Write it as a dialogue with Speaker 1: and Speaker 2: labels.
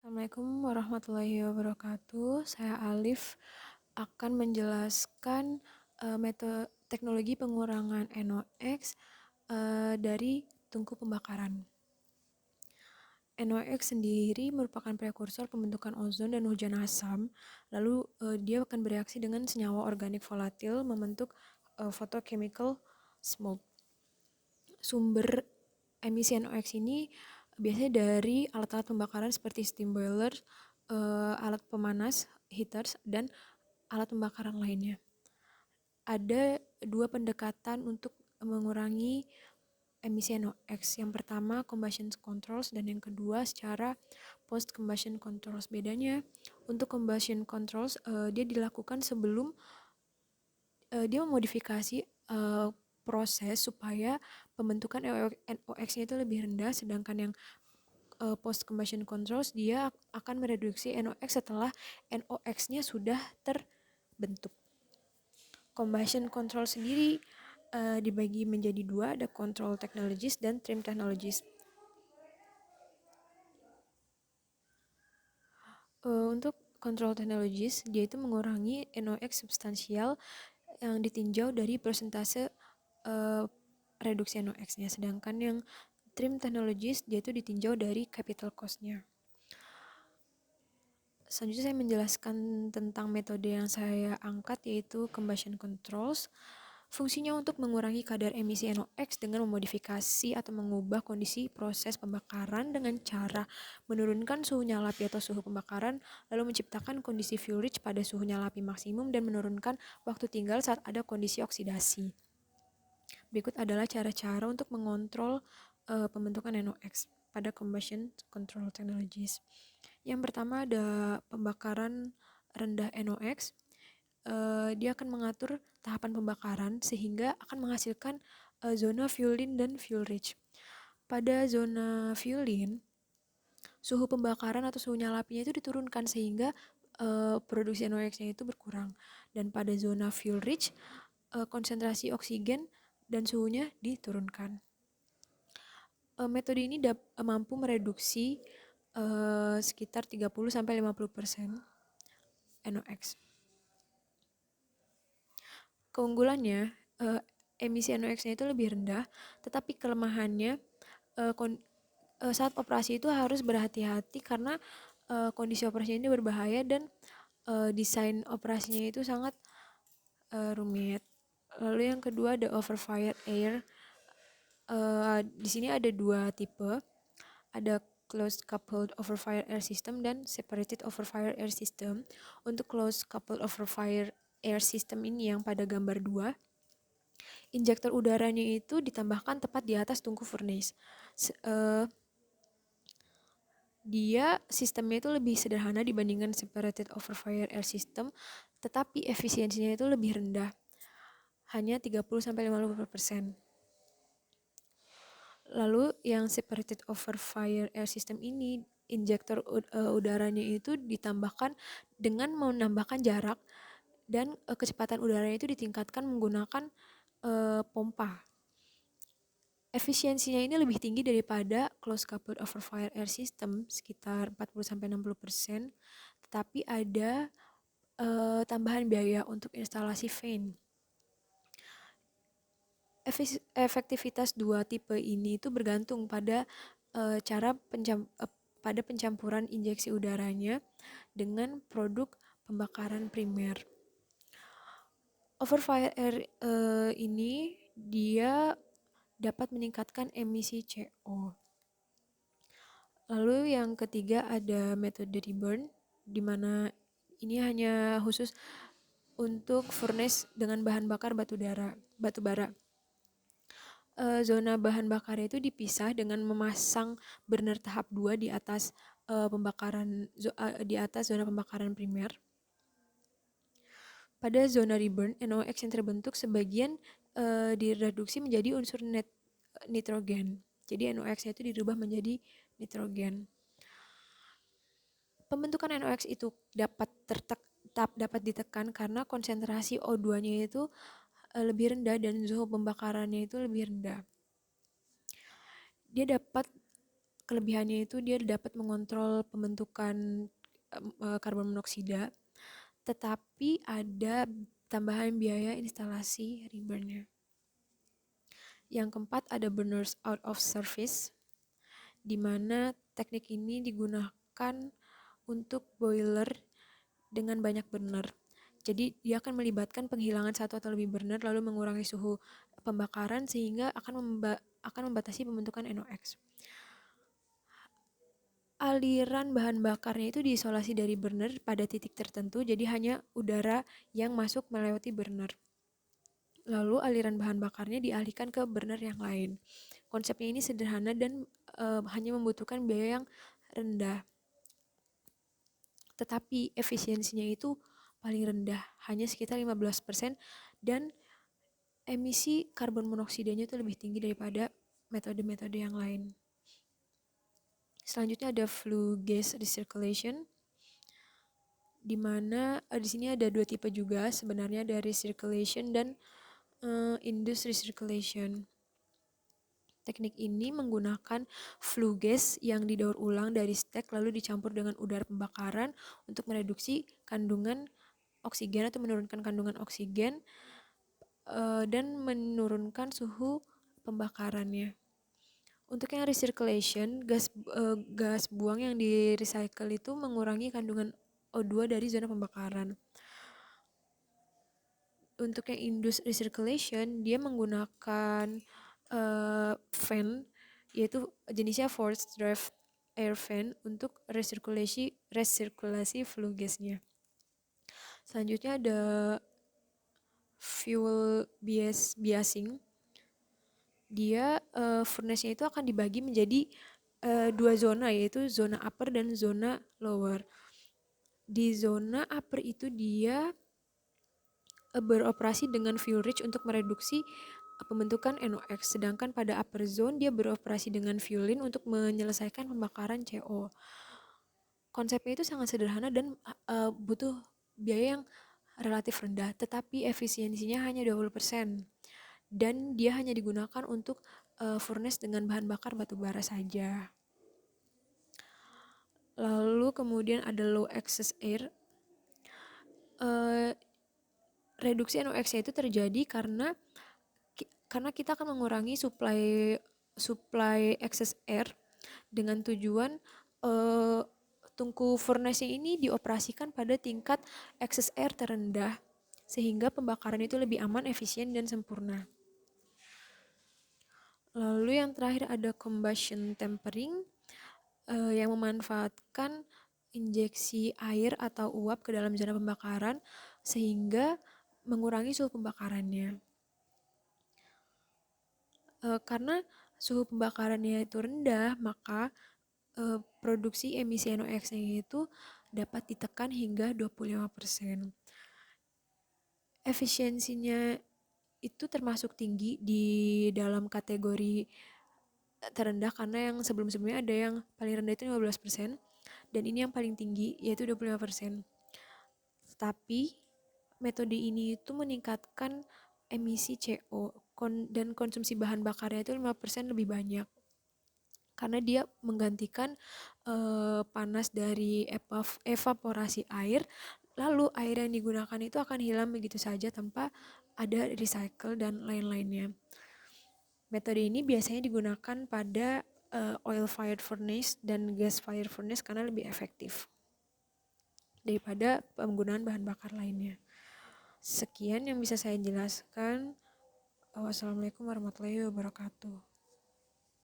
Speaker 1: Assalamualaikum warahmatullahi wabarakatuh. Saya Alif akan menjelaskan metode teknologi pengurangan NOx dari tungku pembakaran. NOx sendiri merupakan prekursor pembentukan ozon dan hujan asam. Lalu dia akan bereaksi dengan senyawa organik volatil membentuk photochemical smoke. Sumber emisi NOx ini biasanya dari alat-alat pembakaran seperti steam boiler, alat pemanas, heaters, dan alat pembakaran lainnya. Ada dua pendekatan untuk mengurangi emisi NOx. Yang pertama combustion controls dan yang kedua secara post combustion controls. Bedanya untuk combustion controls dia dilakukan sebelum dia memodifikasi proses supaya pembentukan NOx-nya itu lebih rendah, sedangkan yang post combustion controls dia akan mereduksi NOx setelah NOx-nya sudah terbentuk. Combustion control sendiri dibagi menjadi dua, ada control technologies dan trim technologies. Untuk control technologies, dia itu mengurangi NOx substansial yang ditinjau dari persentase reduksi NOx-nya, sedangkan yang trim technologies dia itu ditinjau dari capital cost-nya. Selanjutnya saya menjelaskan tentang metode yang saya angkat, yaitu combustion controls. Fungsinya untuk mengurangi kadar emisi NOx dengan memodifikasi atau mengubah kondisi proses pembakaran dengan cara menurunkan suhu nyala api atau suhu pembakaran, lalu menciptakan kondisi fuel rich pada suhu nyala api maksimum dan menurunkan waktu tinggal saat ada kondisi oksidasi. Berikut adalah cara-cara untuk mengontrol pembentukan NOx pada combustion control technologies. Yang pertama ada pembakaran rendah NOx. Dia akan mengatur tahapan pembakaran sehingga akan menghasilkan zona fuel-in dan fuel rich. Pada zona fuel-in, suhu pembakaran atau suhu nyala apinya itu diturunkan sehingga produksi NOx-nya itu berkurang. Dan pada zona fuel rich, konsentrasi oksigen dan suhunya diturunkan. Metode ini mampu mereduksi sekitar 30-50% NOx. Keunggulannya, emisi NOx-nya itu lebih rendah, tetapi kelemahannya saat operasi itu harus berhati-hati karena kondisi operasinya ini berbahaya dan desain operasinya itu sangat rumit. Lalu yang kedua ada overfire air. Di sini ada dua tipe, ada closed coupled overfire air system dan separated overfire air system. Untuk closed coupled overfire air system ini yang pada gambar 2, injektor udaranya itu ditambahkan tepat di atas tungku furnace. Dia sistemnya itu lebih sederhana dibandingkan separated overfire air system, tetapi efisiensinya itu lebih rendah, hanya 30-50%. Lalu yang separated overfire air system ini, injektor udaranya itu ditambahkan dengan menambahkan jarak dan kecepatan udaranya itu ditingkatkan menggunakan pompa. Efisiensinya ini lebih tinggi daripada closed coupled overfire air system, sekitar 40-60%, tetapi ada tambahan biaya untuk instalasi fan. Efektivitas dua tipe ini itu bergantung pada pada pencampuran injeksi udaranya dengan produk pembakaran primer. Overfire air ini dia dapat meningkatkan emisi CO. Lalu yang ketiga ada metode reburn, di mana ini hanya khusus untuk furnace dengan bahan bakar batu bara. Zona bahan bakar itu dipisah dengan memasang burner tahap 2 di atas di atas zona pembakaran primer. Pada zona reburn, NOx yang terbentuk sebagian direduksi menjadi unsur nitrogen. Jadi NOx-nya itu dirubah menjadi nitrogen. Pembentukan NOx itu dapat ditekan karena konsentrasi O2-nya itu lebih rendah dan suhu pembakarannya itu lebih rendah. Dia dapat Kelebihannya itu dia dapat mengontrol pembentukan karbon monoksida, tetapi ada tambahan biaya instalasi reburn-nya. Yang keempat ada burners out of service, di mana teknik ini digunakan untuk boiler dengan banyak burner. Jadi dia akan melibatkan penghilangan satu atau lebih burner lalu mengurangi suhu pembakaran sehingga akan membatasi pembentukan NOx. Aliran bahan bakarnya itu diisolasi dari burner pada titik tertentu, jadi hanya udara yang masuk melewati burner. Lalu aliran bahan bakarnya dialihkan ke burner yang lain. Konsepnya ini sederhana dan hanya membutuhkan biaya yang rendah. Tetapi efisiensinya itu paling rendah, hanya sekitar 15%, dan emisi karbon monoksidanya itu lebih tinggi daripada metode-metode yang lain. Selanjutnya ada flue gas recirculation, di mana di sini ada dua tipe juga sebenarnya, ada recirculation dan induced recirculation. Teknik ini menggunakan flue gas yang didaur ulang dari stek lalu dicampur dengan udara pembakaran untuk mereduksi kandungan oksigen atau menurunkan kandungan oksigen dan menurunkan suhu pembakarannya. Untuk yang recirculation, gas buang yang di recycle itu mengurangi kandungan O2 dari zona pembakaran. Untuk yang induced recirculation, dia menggunakan fan, yaitu jenisnya forced draft air fan untuk resirkulasi flue gasnya. Selanjutnya ada fuel biasing. Dia furnace-nya itu akan dibagi menjadi dua zona, yaitu zona upper dan zona lower. Di zona upper itu dia beroperasi dengan fuel rich untuk mereduksi pembentukan NOx, sedangkan pada upper zone dia beroperasi dengan fuelin untuk menyelesaikan pembakaran CO. Konsepnya itu sangat sederhana dan butuh biaya yang relatif rendah, tetapi efisiensinya hanya 20%. Dan dia hanya digunakan untuk furnace dengan bahan bakar batu bara saja. Lalu kemudian ada low excess air. Reduksi NOx itu terjadi karena kita akan mengurangi supply excess air dengan tujuan tungku furnace ini dioperasikan pada tingkat excess air terendah sehingga pembakaran itu lebih aman, efisien, dan sempurna. Lalu yang terakhir ada combustion tempering yang memanfaatkan injeksi air atau uap ke dalam zona pembakaran sehingga mengurangi suhu pembakarannya. Karena suhu pembakarannya itu rendah, maka produksi emisi NOx-nya itu dapat ditekan hingga 25%. Efisiensinya itu termasuk tinggi di dalam kategori terendah karena yang sebelum-sebelumnya ada yang paling rendah itu 15% dan ini yang paling tinggi yaitu 25%. Tapi metode ini itu meningkatkan emisi CO dan konsumsi bahan bakarnya itu 5% lebih banyak. Karena dia menggantikan panas dari evaporasi air, lalu air yang digunakan itu akan hilang begitu saja tanpa ada recycle dan lain-lainnya. Metode ini biasanya digunakan pada oil fired furnace dan gas fired furnace karena lebih efektif daripada penggunaan bahan bakar lainnya. Sekian yang bisa saya jelaskan. Wassalamualaikum warahmatullahi wabarakatuh.